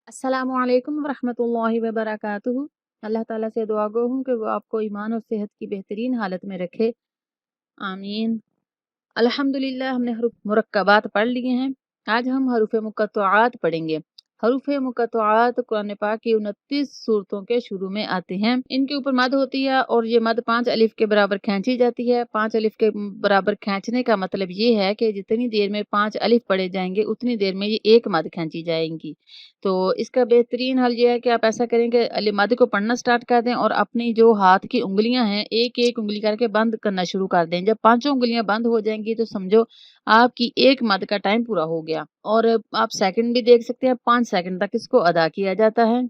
अस्सलामु अलैकुम वरहमतुल्लाहि वबरकातुहू। अल्लाह ताला से दुआ गो हूँ कि वो आपको ईमान और सेहत की बेहतरीन हालत में रखे, आमीन। अल्हम्दुलिल्लाह हमने हरूफ मुरक्कबात पढ़ लिए हैं। आज हम हरूफ मुक़त्तआत पढ़ेंगे। हरूफ मुक़त्तआत कुरान पाक की 29 सूरतों के शुरू में आते हैं। इनके ऊपर मद होती है और ये मद 5 अलिफ के बराबर खींची जाती है। 5 अलिफ के बराबर खींचने का मतलब ये है कि जितनी देर में 5 अलिफ पढ़े जाएंगे उतनी देर में ये एक मद खींची जाएंगी। तो इसका बेहतरीन हल ये है कि आप ऐसा करें कि मद को पढ़ना स्टार्ट कर दें और अपनी जो हाथ की उंगलियां हैं एक एक उंगली करके बंद करना शुरू कर दें। जब पांचों उंगलियां बंद हो जाएंगी तो समझो आपकी एक मद का टाइम पूरा हो गया। और आप सेकंड भी देख सकते हैं, 5 सेकंड तक इसको अदा किया जाता है।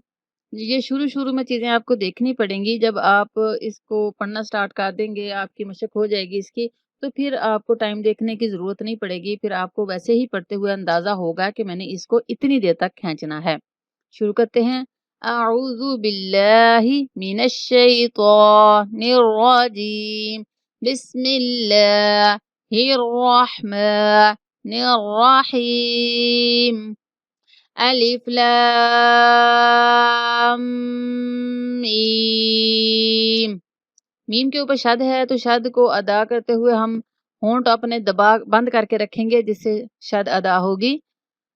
ये शुरू में चीजें आपको देखनी पड़ेंगी। जब आप इसको पढ़ना स्टार्ट कर देंगे, आपकी मशक हो जाएगी इसकी, तो फिर आपको टाइम देखने की जरूरत नहीं पड़ेगी। फिर आपको वैसे ही पढ़ते हुए अंदाजा होगा कि मैंने इसको इतनी देर तक खींचना है। शुरू करते हैं। अऊज़ु बिल्लाहि मिनश शैतानिर रजीम। बिस्मिल्लाहिर रहमानिर रहीम। अलिफ लाम मीम। मीम के ऊपर शद है तो शद को अदा करते हुए हम होंठ अपने दबा बंद करके रखेंगे जिससे शद अदा होगी।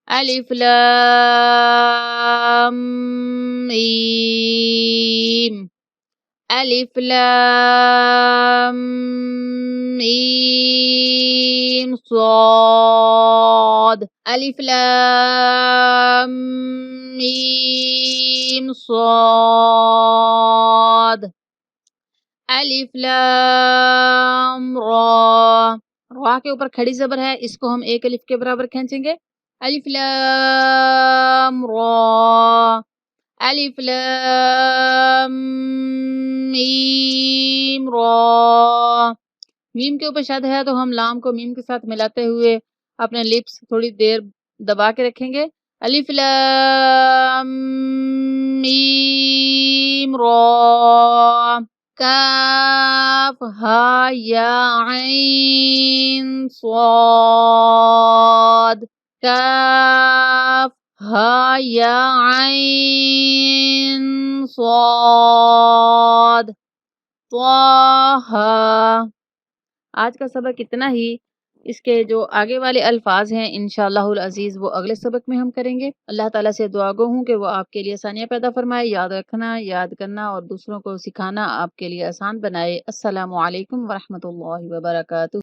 अलिफ लाम मीम। अलिफ लाम मीम स्वाद। अलिफ लाम मीम स्वाद। अलिफ लाम रा। रा के ऊपर खड़ी जबर है, इसको हम एक अलिफ के बराबर खींचेंगे। अलिफ लाम रा। अलिफ लाम मीम रा। मीम के ऊपर शद है तो हम लाम को मीम के साथ मिलाते हुए अपने लिप्स थोड़ी देर दबा के रखेंगे। अलिफ लाम मीम रा। काफ हा या ऐन स्वाद। काफ हा या ऐन स्वाद। त्वाहा। आज का सबक इतना ही। इसके जो आगे वाले अल्फाज हैं इंशाअल्लाहुल अजीज वो अगले सबक में हम करेंगे। अल्लाह ताला से दुआ गो हूँ कि वो आपके लिए आसानियाँ पैदा फरमाए। याद रखना, याद करना और दूसरों को सिखाना आपके लिए आसान बनाए। अस्सलामु अलैकुम वरहमतुल्लाहि वबरकातुहू।